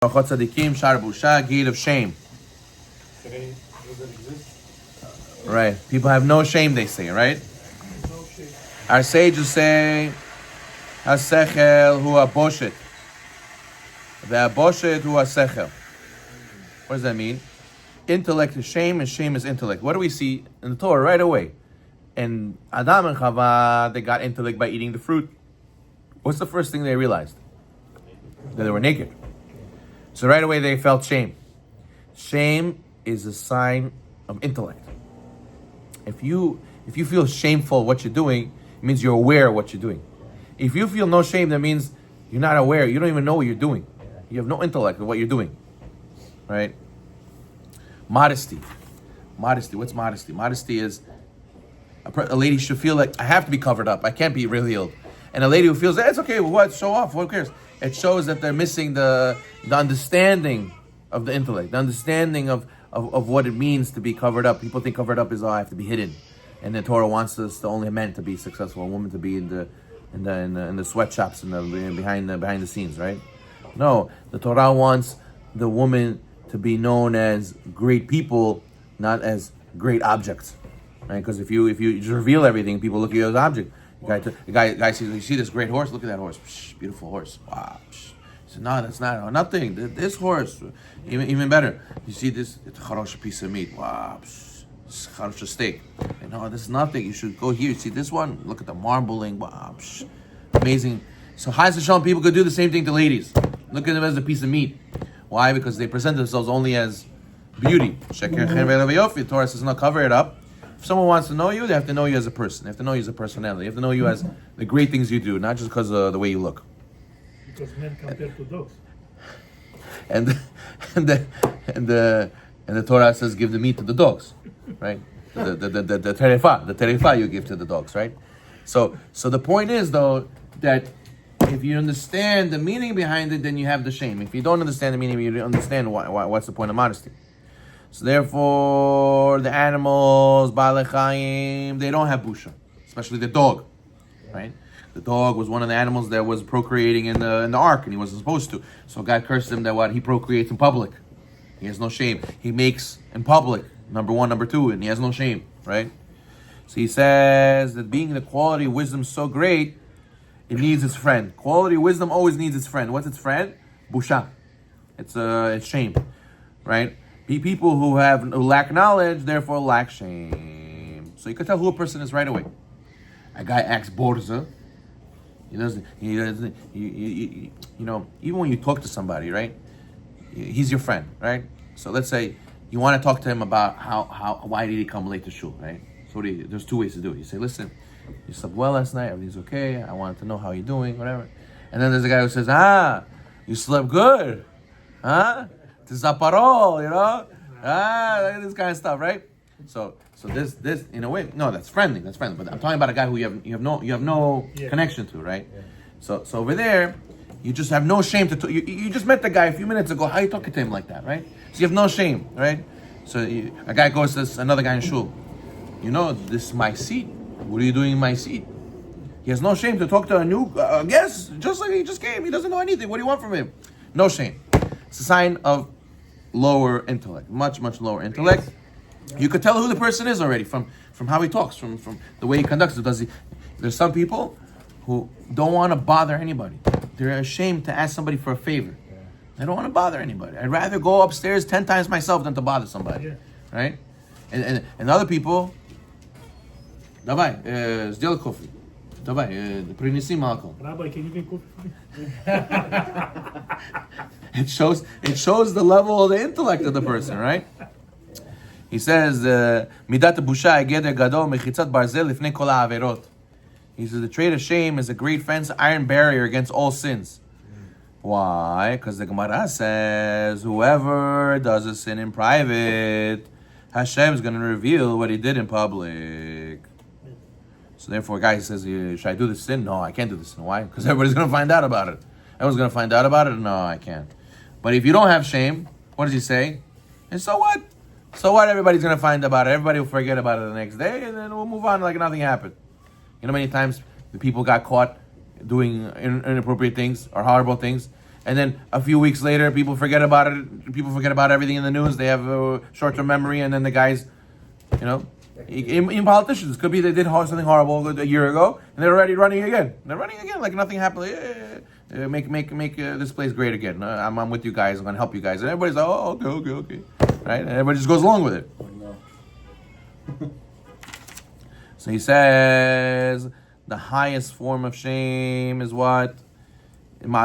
Orchot Tzadikim, Shar Busha, gate of shame. Today, does it exist? Right. People have no shame, they say, right? No shame. Our sages say, Hasechel hu aboshet. The aboshet hu hasechel. What does that mean? Intellect is shame, and shame is intellect. What do we see in the Torah right away? And Adam and Chava, they got intellect by eating the fruit. What's the first thing they realized? That they were naked. So right away they felt shame. Shame is a sign of intellect. If you feel shameful of what you're doing, it means you're aware of what you're doing. If you feel no shame, that means you're not aware. You don't even know what you're doing. You have no intellect of what you're doing. Right? Modesty. Modesty. What's modesty? Modesty is a lady should feel like, I have to be covered up. I can't be revealed. And a lady who feels, it's okay, well, what? Show off. Who cares? It shows that they're missing the understanding of the intellect, the understanding of what it means to be covered up. People think covered up is, I have to be hidden. And the Torah wants us to only men to be successful, a woman to be in the sweatshops and behind the scenes, right? No, the Torah wants the woman to be known as great people, not as great objects, right? Because if you just reveal everything, people look at you as an object. The guy sees, you see this great horse? Look at that horse. Psh, beautiful horse. Wow. Psh. He said, no, that's not nothing. This horse, even better. You see this? It's a charosh piece of meat. Wow. Psh. It's a charosh steak. And no, this is nothing. You should go here. You see this one? Look at the marbling. Wow. Psh. Amazing. So Chas v'Shalom, people could do the same thing to ladies. Look at them as a piece of meat. Why? Because they present themselves only as beauty. The Torah says, no, cover it up. If someone wants to know you, they have to know you as a person. They have to know you as a personality. They have to know you as the great things you do, not just because of the way you look. Because men compare to dogs. And the Torah says, give the meat to the dogs, right? The terefa you give to the dogs, right? So the point is though that if you understand the meaning behind it, then you have the shame. If you don't understand the meaning, you don't understand what's the point of modesty. So therefore, the animals, Baalei Chaim, they don't have busha, especially the dog, right? The dog was one of the animals that was procreating in the ark, and he wasn't supposed to. So God cursed him that he procreates in public. He has no shame. He makes in public, number one, number two, and he has no shame, right? So he says that being the quality of wisdom so great, it needs its friend. Quality of wisdom always needs its friend. What's its friend? Busha. It's shame, right? People who lack knowledge, therefore lack shame. So you can tell who a person is right away. A guy acts borza. He doesn't. You know, even when you talk to somebody, right? He's your friend, right? So let's say you want to talk to him about why did he come late to shul, right? So there's two ways to do it. You say, listen, you slept well last night. Everything's okay. I wanted to know how you're doing, whatever. And then there's a guy who says, you slept good, huh? To Zaparo, you know? This kind of stuff, right? So this in a way, no, that's friendly. But I'm talking about a guy who you have no connection to, right? Yeah. So over there, you just have no shame to talk. You just met the guy a few minutes ago. How are you talking to him like that, right? So you have no shame, right? So a guy goes to another guy in shul. You know, this is my seat. What are you doing in my seat? He has no shame to talk to a new guest, just like he just came. He doesn't know anything. What do you want from him? No shame. It's a sign of lower intellect, much lower intellect. You could tell who the person is already from how he talks, from the way he conducts it. There's some people who don't want to bother anybody. They're ashamed to ask somebody for a favor. They don't want to bother anybody. I'd rather go upstairs 10 times myself than to bother somebody, right? And other people, давай, сделай кофе. Давай, принеси молоко. Rabbi, can you make coffee for me? It shows the level of the intellect of the person, right? He says, "Midat busha egeder gadol mechitzat barzel lifnei kol ha'averot." He says the trait of shame is a great fence, iron barrier against all sins. Why? Because the Gemara says, whoever does a sin in private, Hashem is going to reveal what he did in public. So therefore, a guy says, should I do this sin? No, I can't do this sin. Why? Because everybody's going to find out about it. Everyone's going to find out about it? No, I can't. But if you don't have shame, what does he say? And so what? So what? Everybody's going to find about it. Everybody will forget about it the next day, and then we'll move on like nothing happened. You know how many times the people got caught doing inappropriate things or horrible things, And then a few weeks later, people forget about it. People forget about everything in the news. They have a short-term memory, and then the guys, in politicians, could be they did something horrible a year ago, and they're already running again. They're running again like nothing happened. Make this place great again. I'm with you guys. I'm going to help you guys. And everybody's like, oh, okay. Right? And everybody just goes along with it. So he says, the highest form of shame is what? People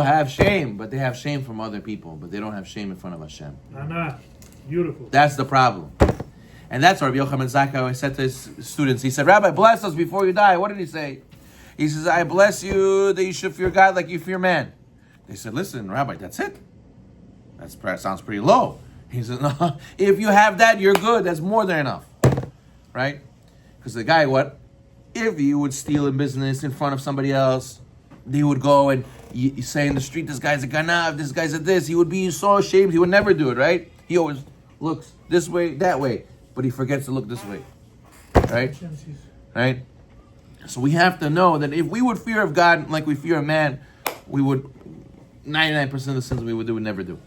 have shame, but they have shame from other people, but they don't have shame in front of Hashem. Beautiful. That's the problem. And that's what Rabbi Yochanan Zakkai said to his students. He said, Rabbi, bless us before you die. What did he say? He says, I bless you that you should fear God like you fear man. They said, listen, Rabbi, that's it. That sounds pretty low. He says, no, if you have that, you're good. That's more than enough. Right? Because the guy, if you would steal in business in front of somebody else, he would go and you say in the street, this guy's a ganav, this guy's a this. He would be so ashamed. He would never do it, right? He always looks this way, that way. But he forgets to look this way. Right? Right? So we have to know that if we would fear of God like we fear a man, we would, 99% of the sins we would never do.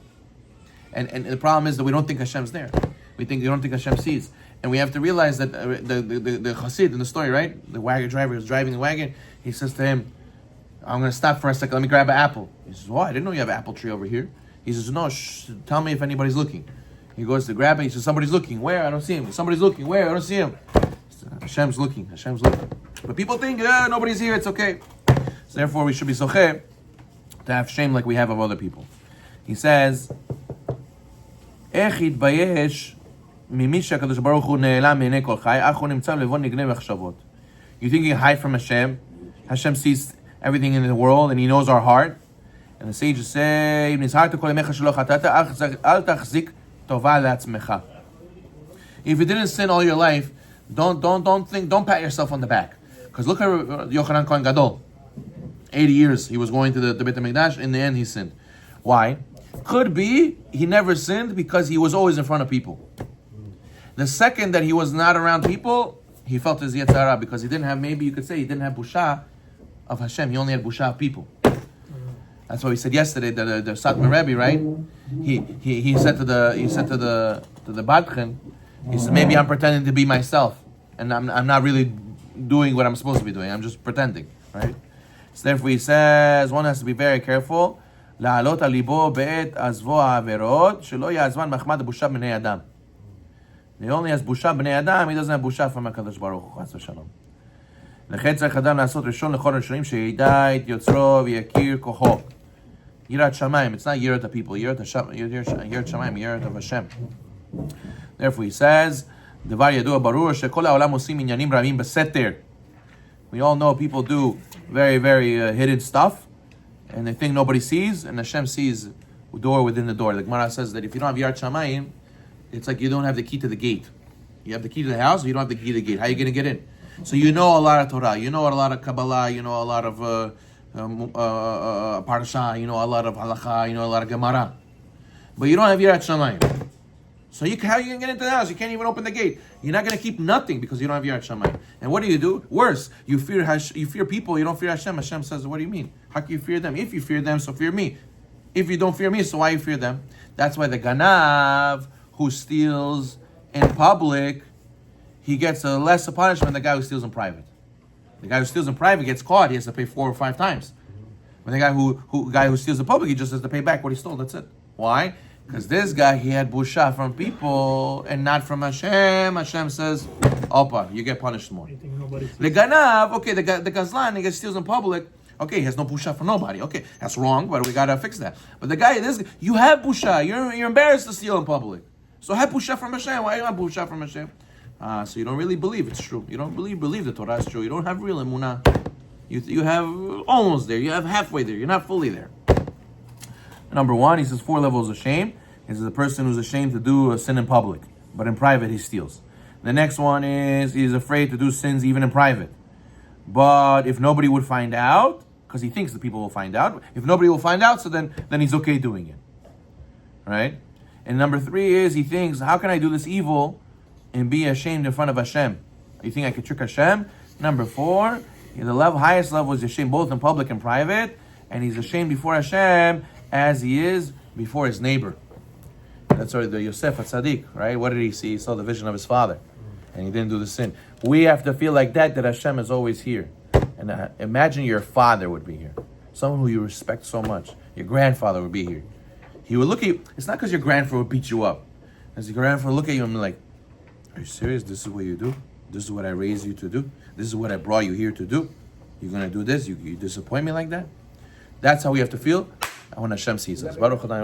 And the problem is that we don't think Hashem's there. We don't think Hashem sees. And we have to realize that the Chassid in the story, right? The wagon driver was driving the wagon. He says to him, I'm going to stop for a second. Let me grab an apple. He says, I didn't know you have an apple tree over here. He says, no, tell me if anybody's looking. He goes to grab it. He says, somebody's looking. Where? I don't see him. Somebody's looking. Where? I don't see him. Hashem's looking. But people think, nobody's here. It's okay. So therefore, we should be socheh to have shame like we have of other people. He says, איך יתבייש ממי שהקדוש ברוך הוא נעלם מעיני כל חי, אך הוא נמצא לבון נגלה מחשבות. You think you hide from Hashem? Hashem sees everything in the world and He knows our heart. And the sages say, אם נזהרת כל ימיך שלא חטאת, אל תחזיק טובה לעצמך. If you didn't sin all your life, don't pat yourself on the back. Because look at Yochanan Kohen Gadol. 80 years he was going to the Beit HaMikdash. In the end, he sinned. Why? Could be he never sinned because he was always in front of people. The second that he was not around people, he felt his Yetzer Hara because he didn't have, maybe you could say, he didn't have Busha of Hashem. He only had Busha of people. That's why we said yesterday that the Satmar Rebbe, right? He said to the Badchen, he said, maybe I'm pretending to be myself, and I'm not really doing what I'm supposed to be doing. I'm just pretending, right? So therefore he says, one has to be very careful. לעלות על ליבו בעת עזבו העבירות, שלא יעזבן מחמד הבושה בני אדם. He only has בושה בני אדם, he doesn't have בושה from הקדוש ברוך הוא, חס ושלום. לכן צריך אדם לעשות ראשון לכל ראשונים, שידע את יוצרו ויכיר כוחו. יראת שמיים, it's not יראת people, יראת שמיים, יראת of Hashem. Therefore he says, דבר ידוע ברור, שכל העולם עושים עניינים רבים בסתר. We all know people do very, very hidden stuff, and they think nobody sees, and Hashem sees the door within the door. The Gemara says that if you don't have Yirat Shamayim, it's like you don't have the key to the gate. You have the key to the house, but you don't have the key to the gate. How are you going to get in? So you know a lot of Torah, you know a lot of Kabbalah, you know a lot of Parashah, you know a lot of Halakha, you know a lot of Gemara. But you don't have Yirat Shamayim. So how are you going to get into the house? You can't even open the gate. You're not going to keep nothing because you don't have Yirat Shamayim. And what do? Worse, you fear people, you don't fear Hashem. Hashem says, what do you mean? How can you fear them? If you fear them, so fear me. If you don't fear me, so why you fear them? That's why the Ganav who steals in public, he gets a less punishment than the guy who steals in private. The guy who steals in private gets caught, he has to pay 4 or 5 times. But the guy who steals in public, he just has to pay back what he stole. That's it. Why? Because this guy, he had busha from people and not from Hashem. Hashem says, Opa, you get punished more. The Ganav, okay, the Gazlan, he gets steals in public. Okay, he has no busha for nobody. Okay, that's wrong, but we got to fix that. But the guy, you have busha. You're embarrassed to steal in public. So have busha from Hashem. Why you have busha from Hashem? So you don't really believe it's true. You don't really believe the Torah is true. You don't have real emunah. You have almost there. You have halfway there. You're not fully there. Number 1, he says 4 levels of shame. He says a person who's ashamed to do a sin in public, but in private he steals. The next one is he's afraid to do sins even in private. But if nobody would find out, because he thinks the people will find out, if nobody will find out, so then he's okay doing it. Right? And number 3 is he thinks, how can I do this evil and be ashamed in front of Hashem? You think I could trick Hashem? Number 4 highest level is ashamed both in public and private, and he's ashamed before Hashem as he is before his neighbor. That's the Yosef Tzaddik, right? What did he see? He saw the vision of his father, and he didn't do the sin. We have to feel like that Hashem is always here. And imagine your father would be here, someone who you respect so much. Your grandfather would be here. He would look at you. It's not because your grandfather would beat you up. As your grandfather would look at you and be like, "Are you serious? This is what you do? This is what I raised you to do? This is what I brought you here to do? You're going to do this? You disappoint me like that?" That's how we have to feel when Hashem sees us. Baruch Adonai.